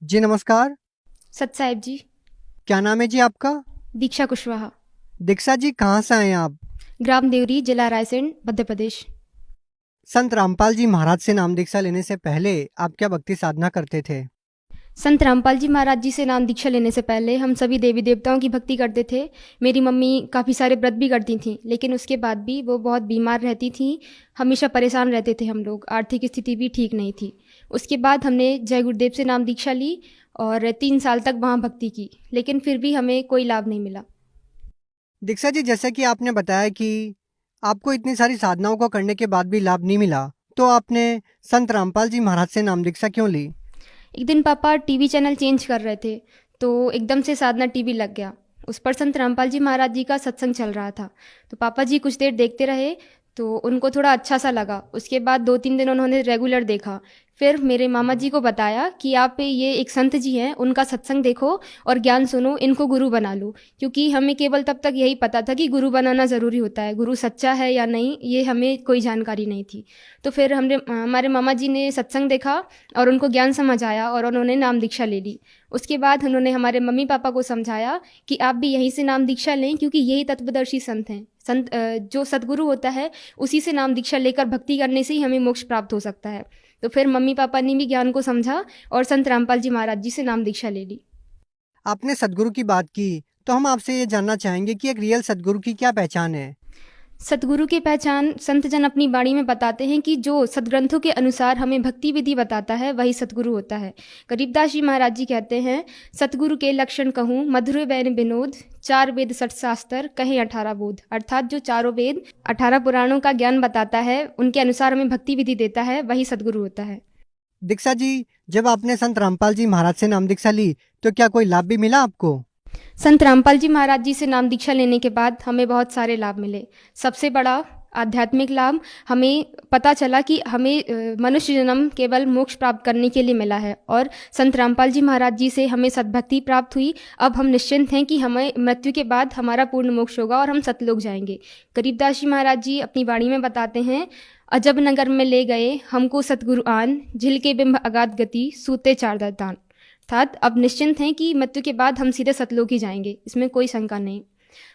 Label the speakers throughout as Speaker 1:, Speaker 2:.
Speaker 1: जी नमस्कार।
Speaker 2: सत साहिब जी।
Speaker 1: क्या नाम है जी आपका?
Speaker 2: दीक्षा कुशवाहा।
Speaker 1: दीक्षा जी, कहाँ से आए हैं आप?
Speaker 2: ग्राम देवरी, जिला रायसेन, मध्य प्रदेश।
Speaker 1: संत रामपाल जी महाराज से नाम दीक्षा लेने से पहले आप क्या भक्ति साधना करते थे?
Speaker 2: संत रामपाल जी महाराज जी से नाम दीक्षा लेने से पहले हम सभी देवी देवताओं की भक्ति करते थे। मेरी मम्मी काफ़ी सारे व्रत भी करती थीं, लेकिन उसके बाद भी वो बहुत बीमार रहती थीं। हमेशा परेशान रहते थे हम लोग, आर्थिक स्थिति भी ठीक नहीं थी। उसके बाद हमने जय गुरुदेव से नाम दीक्षा ली और 3 साल तक वहाँ भक्ति की, लेकिन फिर भी हमें कोई लाभ नहीं मिला।
Speaker 1: दीक्षा जी, जैसे कि आपने बताया कि आपको इतनी सारी साधनाओं को करने के बाद भी लाभ नहीं मिला, तो आपने संत रामपाल जी महाराज से नाम दीक्षा क्यों ली?
Speaker 2: एक दिन पापा टीवी चैनल चेंज कर रहे थे, तो एकदम से साधना टीवी लग गया। उस पर संत रामपाल जी महाराज जी का सत्संग चल रहा था। तो पापा जी कुछ देर देखते रहे, तो उनको थोड़ा अच्छा सा लगा। उसके बाद 2-3 दिन उन्होंने रेगुलर देखा। फिर मेरे मामा जी को बताया कि आप ये एक संत जी हैं, उनका सत्संग देखो और ज्ञान सुनो, इनको गुरु बना लो। क्योंकि हमें केवल तब तक यही पता था कि गुरु बनाना ज़रूरी होता है, गुरु सच्चा है या नहीं ये हमें कोई जानकारी नहीं थी। तो फिर हमने हमारे मामा जी ने सत्संग देखा और उनको ज्ञान समझ आया और उन्होंने नाम दीक्षा ले ली। उसके बाद उन्होंने हमारे मम्मी पापा को समझाया कि आप भी यहीं से नाम दीक्षा लें, क्योंकि यही तत्वदर्शी संत हैं। संत जो सतगुरु होता है, उसी से नाम दीक्षा लेकर भक्ति करने से ही हमें मोक्ष प्राप्त हो सकता है। तो फिर मम्मी पापा ने भी ज्ञान को समझा और संत रामपाल जी महाराज जी से नाम दीक्षा ले ली।
Speaker 1: आपने सदगुरु की बात की, तो हम आपसे ये जानना चाहेंगे कि एक रियल सदगुरु की क्या पहचान है?
Speaker 2: सतगुरु की पहचान संत जन अपनी वाणी में बताते हैं कि जो सदग्रंथों के अनुसार हमें भक्ति विधि बताता है, वही सतगुरु होता है। गरीबदास जी महाराज जी कहते हैं, सतगुरु के लक्षण कहूँ मधुर बैन विनोद, 4 वेद 60 शास्त्र कहें 18 बोध। अर्थात जो चारों वेद 18 पुराणों का ज्ञान बताता है, उनके अनुसार हमें भक्ति विधि देता है, वही सतगुरु होता है।
Speaker 1: दीक्षा जी, जब आपने संत रामपाल जी महाराज से नाम दीक्षा ली, तो क्या कोई लाभ भी मिला आपको?
Speaker 2: संत रामपाल जी महाराज जी से नाम दीक्षा लेने के बाद हमें बहुत सारे लाभ मिले। सबसे बड़ा आध्यात्मिक लाभ, हमें पता चला कि हमें मनुष्य जन्म केवल मोक्ष प्राप्त करने के लिए मिला है और संत रामपाल जी महाराज जी से हमें सद्भक्ति प्राप्त हुई। अब हम निश्चिंत हैं कि हमें मृत्यु के बाद हमारा पूर्ण मोक्ष होगा और हम सतलोक जाएंगे। गरीबदास जी महाराज जी अपनी वाणी में बताते हैं, अजब नगर में ले गए हमको सतगुरु आन, झिल के बिंब अगाध गति सूते चार दान। अर्थात अब निश्चिंत हैं कि मृत्यु के बाद हम सीधे सतलोक ही जाएंगे, इसमें कोई शंका नहीं।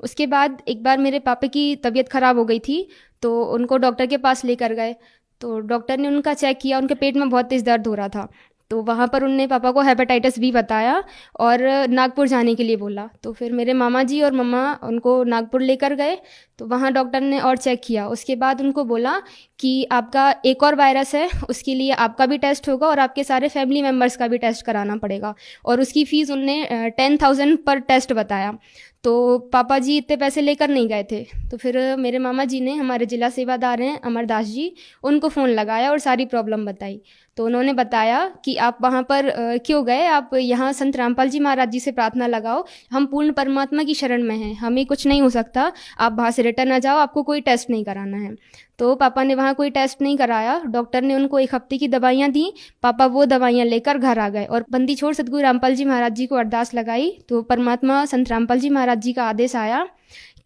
Speaker 2: उसके बाद एक बार मेरे पापा की तबीयत ख़राब हो गई थी, तो उनको डॉक्टर के पास लेकर गए। तो डॉक्टर ने उनका चेक किया, उनके पेट में बहुत तेज़ दर्द हो रहा था। तो वहाँ पर उनने पापा को हेपेटाइटिस बी बताया और नागपुर जाने के लिए बोला। तो फिर मेरे मामा जी और मम्मा उनको नागपुर लेकर गए। तो वहाँ डॉक्टर ने और चेक किया, उसके बाद उनको बोला कि आपका एक और वायरस है, उसके लिए आपका भी टेस्ट होगा और आपके सारे फैमिली मेम्बर्स का भी टेस्ट कराना पड़ेगा। और उसकी फ़ीस उनने 10,000 पर टेस्ट बताया। तो पापा जी इतने पैसे लेकर नहीं गए थे। तो फिर मेरे मामा जी ने, हमारे जिला सेवादार हैं अमरदास जी, उनको फ़ोन लगाया और सारी प्रॉब्लम बताई। तो उन्होंने बताया कि आप वहाँ पर क्यों गए, आप यहाँ संत रामपाल जी महाराज जी से प्रार्थना लगाओ, हम पूर्ण परमात्मा की शरण में हैं, हमें कुछ नहीं हो सकता, आप वहाँ से रिटर्न आ जाओ, आपको कोई टेस्ट नहीं कराना है। तो पापा ने वहाँ कोई टेस्ट नहीं कराया, डॉक्टर ने उनको 1 हफ्ते की दवाइयाँ दी। पापा वो दवाइयाँ लेकर घर आ गए और बंदी छोड़ सतगुरु रामपाल जी महाराज जी को अरदास लगाई। तो परमात्मा संत रामपाल जी महाराज जी का आदेश आया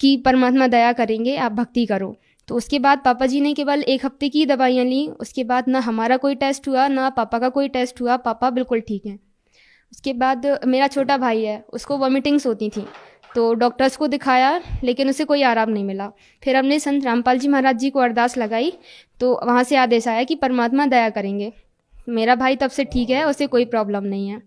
Speaker 2: कि परमात्मा दया करेंगे, आप भक्ति करो। तो उसके बाद पापा जी ने केवल 1 हफ्ते की दवाइयाँ ली। उसके बाद ना हमारा कोई टेस्ट हुआ, ना पापा का कोई टेस्ट हुआ, पापा बिल्कुल ठीक हैं। उसके बाद मेरा छोटा भाई है, उसको वॉमिटिंग्स होती थी। तो डॉक्टर्स को दिखाया, लेकिन उसे कोई आराम नहीं मिला। फिर हमने संत रामपाल जी महाराज जी को अरदास लगाई, तो वहाँ से आदेश आया कि परमात्मा दया करेंगे। मेरा भाई तब से ठीक है, उसे कोई प्रॉब्लम नहीं है।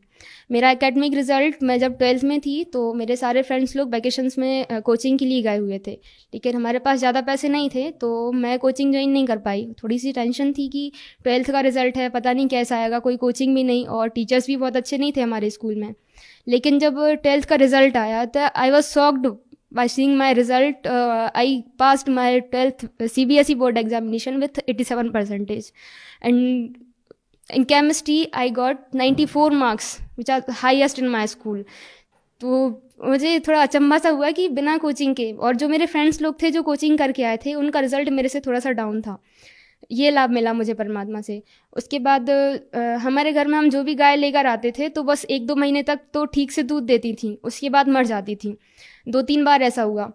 Speaker 2: मेरा एकेडमिक रिजल्ट, मैं जब 12th में थी तो मेरे सारे फ्रेंड्स लोग वैकेशंस में कोचिंग के लिए गए हुए थे, लेकिन हमारे पास ज़्यादा पैसे नहीं थे, तो मैं कोचिंग ज्वाइन नहीं कर पाई। थोड़ी सी टेंशन थी कि 12th का रिजल्ट है, पता नहीं कैसा आएगा, कोई कोचिंग भी नहीं और टीचर्स भी बहुत अच्छे नहीं थे हमारे स्कूल में। लेकिन जब 12th का रिजल्ट आया तो I was shocked by seeing my result. I passed my 12th CBSE board examination with 87 percentage, and in chemistry I got 94 marks, which are highest in my school. तो मुझे थोड़ा अचंभा सा हुआ कि बिना कोचिंग के, और जो मेरे फ्रेंड्स लोग थे जो कोचिंग करके आए थे, उनका रिजल्ट मेरे से थोड़ा सा डाउन था। ये लाभ मिला मुझे परमात्मा से। उसके बाद हमारे घर में हम जो भी गाय लेकर आते थे, तो बस 1-2 महीने तक तो ठीक से दूध देती थी, उसके बाद मर जाती थी। 2-3 बार ऐसा हुआ।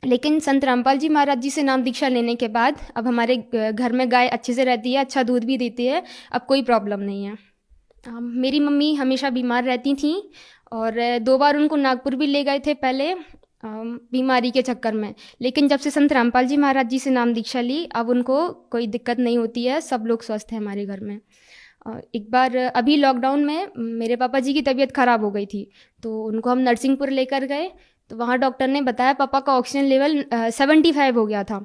Speaker 2: लेकिन संत रामपाल जी महाराज जी से नाम दीक्षा लेने के बाद अब हमारे घर में गाय अच्छे से रहती है, अच्छा दूध भी देती है, अब कोई प्रॉब्लम नहीं है। मेरी मम्मी हमेशा बीमार रहती थीं और 2 बार उनको नागपुर भी ले गए थे पहले बीमारी के चक्कर में। लेकिन जब से संत रामपाल जी महाराज जी से नाम दीक्षा ली, अब उनको कोई दिक्कत नहीं होती है, सब लोग स्वस्थ हैं हमारे घर में। एक बार अभी लॉकडाउन में मेरे पापा जी की तबीयत ख़राब हो गई थी, तो उनको हम नरसिंहपुर लेकर गए, तो वहाँ डॉक्टर ने बताया पापा का ऑक्सीजन लेवल 75 हो गया था।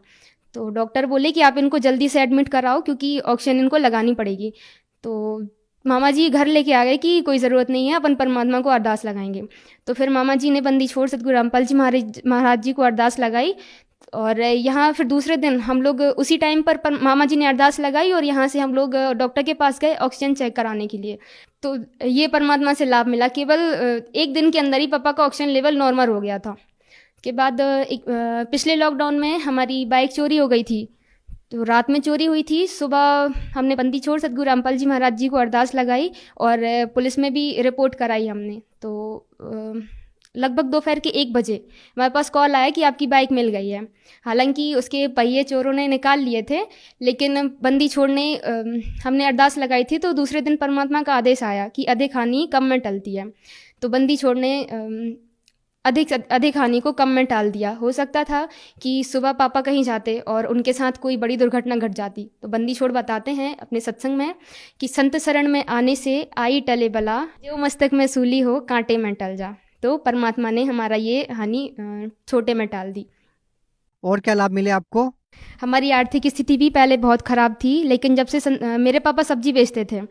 Speaker 2: तो डॉक्टर बोले कि आप इनको जल्दी से एडमिट कराओ क्योंकि ऑक्सीजन इनको लगानी पड़ेगी। तो मामा जी घर लेके आ गए कि कोई ज़रूरत नहीं है, अपन परमात्मा को अरदास लगाएंगे। तो फिर मामा जी ने बंदी छोड़ सतगुरु रामपाल जी महाराज जी को अरदास लगाई, और यहाँ फिर दूसरे दिन हम लोग उसी टाइम पर मामा जी ने अरदास लगाई और यहाँ से हम लोग डॉक्टर के पास गए ऑक्सीजन चेक कराने के लिए। तो ये परमात्मा से लाभ मिला, केवल एक दिन के अंदर ही पापा का ऑक्सीजन लेवल नॉर्मल हो गया था। के बाद पिछले लॉकडाउन में हमारी बाइक चोरी हो गई थी, तो रात में चोरी हुई थी। सुबह हमने बंदी छोड़ सतगुरु रामपाल जी महाराज जी को अरदास लगाई और पुलिस में भी रिपोर्ट कराई हमने। तो लगभग दोपहर के 1 बजे हमारे पास कॉल आया कि आपकी बाइक मिल गई है। हालांकि उसके पहिए चोरों ने निकाल लिए थे, लेकिन बंदी छोड़ने हमने अरदास लगाई थी, तो दूसरे दिन परमात्मा का आदेश आया कि अधिक हानि कम में टलती है। तो बंदी छोड़ने अधिक हानि को कम में टाल दिया। हो सकता था कि सुबह पापा कहीं जाते और उनके साथ कोई बड़ी दुर्घटना घट जाती। तो बंदी छोड़ बताते हैं अपने सत्संग में कि संत शरण में आने से आई टले बला, जो मस्तक में सूली हो कांटे में टल जा। तो परमात्मा ने हमारा ये हानि छोटे में टाल दी।
Speaker 1: और क्या लाभ मिले आपको?
Speaker 2: हमारी आर्थिक स्थिति भी पहले बहुत ख़राब थी, लेकिन जब से मेरे पापा सब्जी बेचते थे,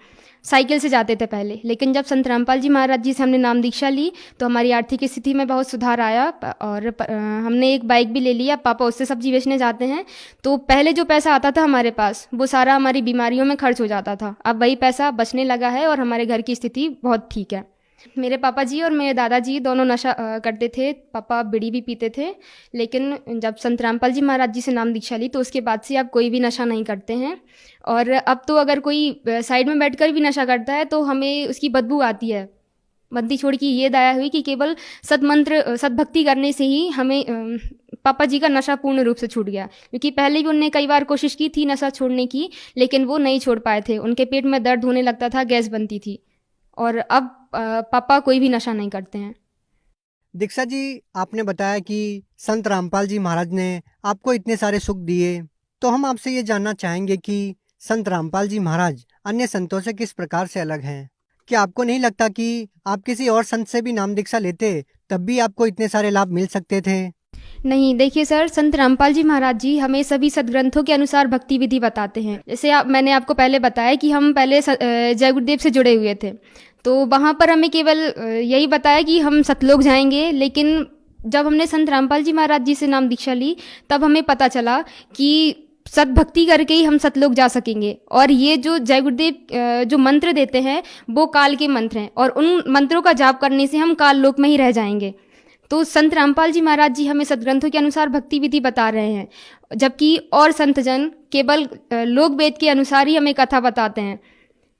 Speaker 2: साइकिल से जाते थे पहले, लेकिन जब संत रामपाल जी महाराज जी से हमने नाम दीक्षा ली तो हमारी आर्थिक स्थिति में बहुत सुधार आया और हमने एक बाइक भी ले लिया। पापा उससे सब्जी बेचने जाते हैं, तो पहले जो पैसा आता था हमारे पास वो सारा हमारी बीमारियों में खर्च हो जाता था। अब वही पैसा बचने लगा है और हमारे घर की स्थिति बहुत ठीक है। मेरे पापा जी और मेरे दादाजी दोनों नशा करते थे। पापा बीड़ी भी पीते थे, लेकिन जब संत रामपाल जी महाराज जी से नाम दीक्षा ली तो उसके बाद से अब कोई भी नशा नहीं करते हैं। और अब तो अगर कोई साइड में बैठकर भी नशा करता है तो हमें उसकी बदबू आती है। बंदी छोड़ की ये दया हुई कि केवल सदमंत्र सदभक्ति करने से ही हमें पापा जी का नशा पूर्ण रूप से छूट गया, क्योंकि पहले भी उनने कई बार कोशिश की थी नशा छोड़ने की, लेकिन वो नहीं छोड़ पाए थे। उनके पेट में दर्द होने लगता था, गैस बनती थी, और अब पापा कोई भी नशा नहीं करते हैं।
Speaker 1: दीक्षा जी, आपने बताया कि संत रामपाल जी महाराज ने आपको इतने सारे सुख दिए, तो हम आपसे ये जानना चाहेंगे कि संत रामपाल जी महाराज अन्य संतों से किस प्रकार से अलग हैं? क्या आपको नहीं लगता कि आप किसी और संत से भी नाम दीक्षा लेते तब भी आपको इतने सारे लाभ मिल सकते थे?
Speaker 2: नहीं, देखिए सर, संत रामपाल जी महाराज जी हमें सभी सदग्रंथों के अनुसार भक्ति विधि बताते हैं। जैसे मैंने आपको पहले बताया कि हम पहले जय गुरुदेव से जुड़े हुए थे, तो वहाँ पर हमें केवल यही बताया कि हम सतलोक जाएंगे। लेकिन जब हमने संत रामपाल जी महाराज जी से नाम दीक्षा ली तब हमें पता चला कि सद्भक्ति करके ही हम सतलोक जा सकेंगे। और ये जो जय गुरुदेव जो मंत्र देते हैं वो काल के मंत्र हैं, और उन मंत्रों का जाप करने से हम काल लोक में ही रह जाएंगे। तो संत रामपाल जी महाराज जी हमें सदग्रंथों के अनुसार भक्ति विधि बता रहे हैं, जबकि और संतजन केवल लोक वेद के अनुसार ही हमें कथा बताते हैं।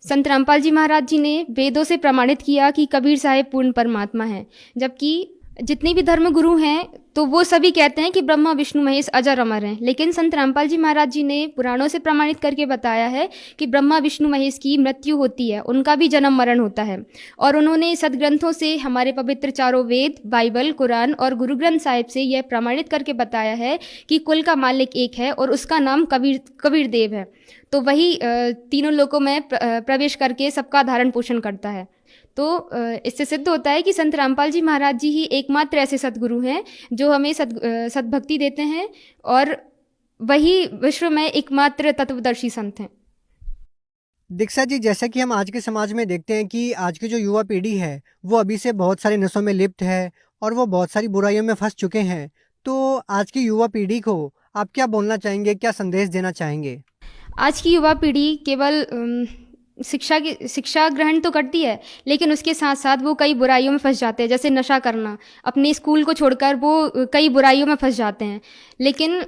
Speaker 2: संत रामपाल जी महाराज जी ने वेदों से प्रमाणित किया कि कबीर साहेब पूर्ण परमात्मा है, जबकि जितने भी धर्म गुरु हैं तो वो सभी कहते हैं कि ब्रह्मा विष्णु महेश अजर अमर हैं। लेकिन संत रामपाल जी महाराज जी ने पुराणों से प्रमाणित करके बताया है कि ब्रह्मा विष्णु महेश की मृत्यु होती है, उनका भी जन्म मरण होता है। और उन्होंने सदग्रंथों से, हमारे पवित्र चारों वेद, बाइबल, कुरान और गुरु ग्रंथ साहिब से यह प्रमाणित करके बताया है कि कुल का मालिक एक है और उसका नाम कबीर देव है। तो वही तीनों लोकों में प्रवेश करके सबका धारण पोषण करता है। तो इससे सिद्ध होता है कि संत रामपाल जी महाराज जी ही एकमात्र ऐसे सद्गुरु हैं जो हमें सद्भक्ति देते हैं, और वही विश्व में एकमात्र तत्वदर्शी संत हैं।
Speaker 1: दीक्षा जी, जैसा कि हम आज के समाज में देखते हैं कि आज की जो युवा पीढ़ी है वो अभी से बहुत सारे नशों में लिप्त है और वो बहुत सारी बुराइयों में फंस चुके हैं, तो आज की युवा पीढ़ी को आप क्या बोलना चाहेंगे, क्या संदेश देना चाहेंगे?
Speaker 2: आज की युवा पीढ़ी केवल शिक्षा ग्रहण तो करती है, लेकिन उसके साथ साथ वो कई बुराइयों में फंस जाते हैं। जैसे नशा करना, अपने स्कूल को छोड़कर वो कई बुराइयों में फंस जाते हैं। लेकिन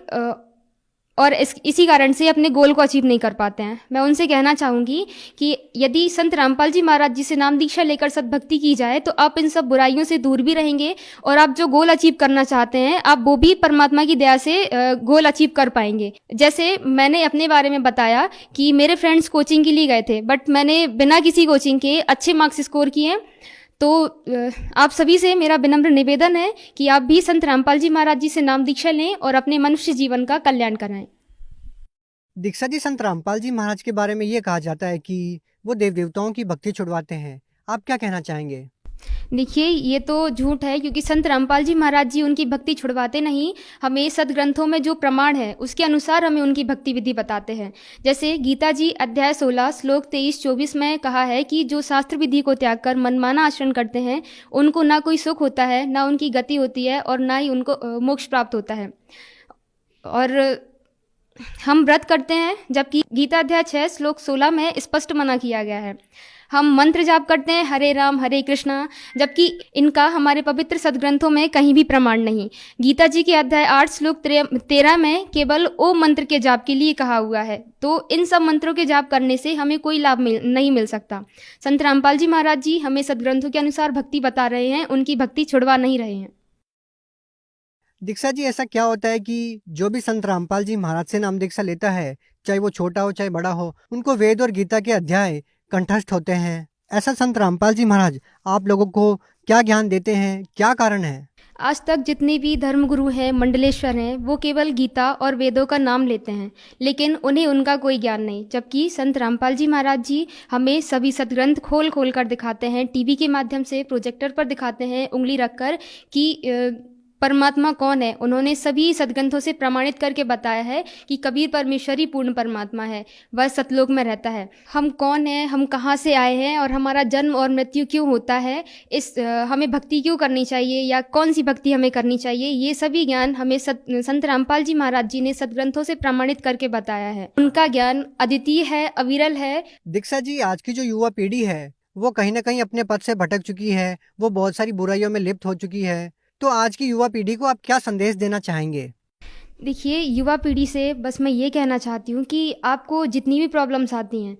Speaker 2: और इसी कारण से अपने गोल को अचीव नहीं कर पाते हैं। मैं उनसे कहना चाहूँगी कि यदि संत रामपाल जी महाराज जी से नाम दीक्षा लेकर सद्भक्ति की जाए तो आप इन सब बुराइयों से दूर भी रहेंगे और आप जो गोल अचीव करना चाहते हैं आप वो भी परमात्मा की दया से गोल अचीव कर पाएंगे। जैसे मैंने अपने बारे में बताया कि मेरे फ्रेंड्स कोचिंग के लिए गए थे, बट मैंने बिना किसी कोचिंग के अच्छे मार्क्स स्कोर किए। तो आप सभी से मेरा विनम्र निवेदन है कि आप भी संत रामपाल जी महाराज जी से नाम दीक्षा लें और अपने मनुष्य जीवन का कल्याण कराएं।
Speaker 1: दीक्षा जी, संत रामपाल जी महाराज के बारे में ये कहा जाता है कि वो देव देवताओं की भक्ति छुड़वाते हैं, आप क्या कहना चाहेंगे?
Speaker 2: देखिए, ये तो झूठ है, क्योंकि संत रामपाल जी महाराज जी उनकी भक्ति छुड़वाते नहीं, हमें सदग्रंथों में जो प्रमाण है उसके अनुसार हमें उनकी भक्ति विधि बताते हैं। जैसे गीता जी अध्याय 16 श्लोक 23-24 में कहा है कि जो शास्त्र विधि को त्याग कर मनमाना आचरण करते हैं उनको ना कोई सुख होता है, ना उनकी गति होती है और ना ही उनको मोक्ष प्राप्त होता है। और हम व्रत करते हैं, जबकि गीता अध्याय 6 श्लोक 16 में स्पष्ट मना किया गया है। हम मंत्र जाप करते हैं हरे राम हरे कृष्णा, जबकि इनका हमारे पवित्र सदग्रंथों में कहीं भी प्रमाण नहीं। गीता जी के अध्याय 8 श्लोक 13 में केवल ओम मंत्र के जाप के लिए कहा हुआ है। तो इन सब मंत्रों के जाप करने से हमें कोई लाभ नहीं मिल सकता। संत रामपाल जी महाराज जी हमें सदग्रंथों के अनुसार भक्ति बता रहे हैं, उनकी भक्ति छुड़वा नहीं रहे हैं।
Speaker 1: दीक्षा जी, ऐसा क्या होता है कि जो भी संत रामपाल जी महाराज से नाम दीक्षा लेता है, चाहे वो छोटा हो चाहे बड़ा हो, उनको वेद और गीता के अध्याय कंठस्थ होते हैं? ऐसा संत रामपाल जी महाराज आप लोगों को क्या ज्ञान देते हैं, क्या कारण है?
Speaker 2: आज तक जितने भी धर्मगुरु हैं, मंडलेश्वर हैं, वो केवल गीता और वेदों का नाम लेते हैं, लेकिन उन्हें उनका कोई ज्ञान नहीं। जबकि संत रामपाल जी महाराज जी हमें सभी सदग्रंथ खोल खोल कर दिखाते हैं, टीवी के माध्यम से प्रोजेक्टर पर दिखाते हैं उंगली रखकर कि परमात्मा कौन है। उन्होंने सभी सदग्रंथों से प्रमाणित करके बताया है कि कबीर परमेश्वर ही पूर्ण परमात्मा है, वह सतलोक में रहता है। हम कौन हैं, हम कहाँ से आए हैं और हमारा जन्म और मृत्यु क्यों होता है, हमें भक्ति क्यों करनी चाहिए या कौन सी भक्ति हमें करनी चाहिए, ये सभी ज्ञान हमें संत रामपाल जी महाराज जी ने सदग्रंथों से प्रमाणित करके बताया है। उनका ज्ञान अद्वितीय है, अविरल है।
Speaker 1: दीक्षा जी, आज की जो युवा पीढ़ी है वो कहीं ना कहीं अपने पथ से भटक चुकी है, वो बहुत सारी बुराइयों में लिप्त हो चुकी है। तो आज की युवा पीढ़ी को आप क्या संदेश देना चाहेंगे?
Speaker 2: देखिए, युवा पीढ़ी से बस मैं ये कहना चाहती हूँ कि आपको जितनी भी प्रॉब्लम्स आती हैं,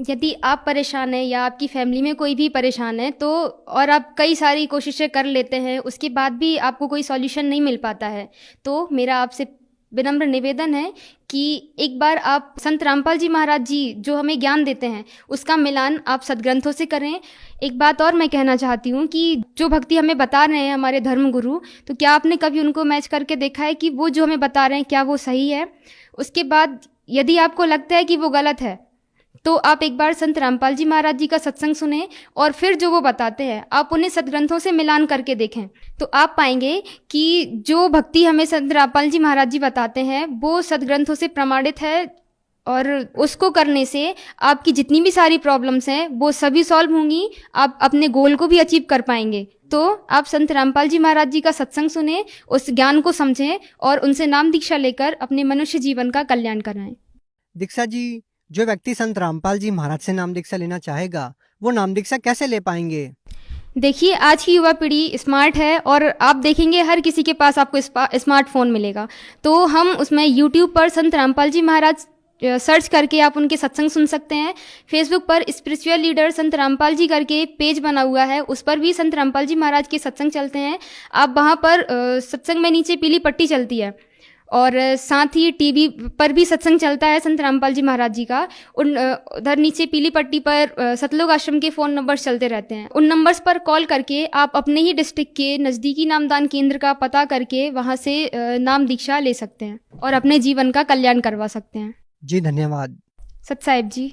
Speaker 2: यदि आप परेशान हैं या आपकी फैमिली में कोई भी परेशान है, तो और आप कई सारी कोशिशें कर लेते हैं, उसके बाद भी आपको कोई सॉल्यूशन नहीं मिल पाता है, तो मेरा आपसे विनम्र निवेदन है कि एक बार आप संत रामपाल जी महाराज जी जो हमें ज्ञान देते हैं उसका मिलान आप सदग्रंथों से करें। एक बात और मैं कहना चाहती हूँ कि जो भक्ति हमें बता रहे हैं हमारे धर्मगुरु, तो क्या आपने कभी उनको मैच करके देखा है कि वो जो हमें बता रहे हैं क्या वो सही है? उसके बाद यदि आपको लगता है कि वो गलत है तो आप एक बार संत रामपाल जी महाराज जी का सत्संग सुने और फिर जो वो बताते हैं आप उन्हें सदग्रंथों से मिलान करके देखें, तो आप पाएंगे कि जो भक्ति हमें संत रामपाल जी महाराज जी बताते हैं वो सदग्रंथों से प्रमाणित है और उसको करने से आपकी जितनी भी सारी प्रॉब्लम्स हैं वो सभी सॉल्व होंगी, आप अपने गोल को भी अचीव कर पाएंगे। तो आप संत रामपाल जी महाराज जी का सत्संग सुने, उस ज्ञान को समझें और उनसे नाम दीक्षा लेकर अपने मनुष्य जीवन का कल्याण कराएं।
Speaker 1: दीक्षा जी, जो व्यक्ति संत रामपाल जी महाराज से नाम दीक्षा लेना चाहेगा वो नाम दीक्षा कैसे ले पाएंगे?
Speaker 2: देखिए, आज की युवा पीढ़ी स्मार्ट है और आप देखेंगे हर किसी के पास आपको स्मार्टफोन मिलेगा, तो हम उसमें यूट्यूब पर संत रामपाल जी महाराज सर्च करके आप उनके सत्संग सुन सकते हैं। फेसबुक पर स्पिरिचुअल लीडर संत रामपाल जी करके पेज बना हुआ है, उस पर भी संत रामपाल जी महाराज के सत्संग चलते हैं। आप वहाँ पर सत्संग में नीचे पीली पट्टी चलती है और साथ ही टीवी पर भी सत्संग चलता है संत रामपाल जी महाराज जी का। उधर नीचे पीली पट्टी पर सतलोक आश्रम के फ़ोन नंबर्स चलते रहते हैं, उन नंबर्स पर कॉल करके आप अपने ही डिस्ट्रिक्ट के नज़दीकी नामदान केंद्र का पता करके वहाँ से नाम दीक्षा ले सकते हैं और अपने जीवन का कल्याण करवा सकते हैं।
Speaker 1: जी धन्यवाद।
Speaker 2: सत साहिब जी।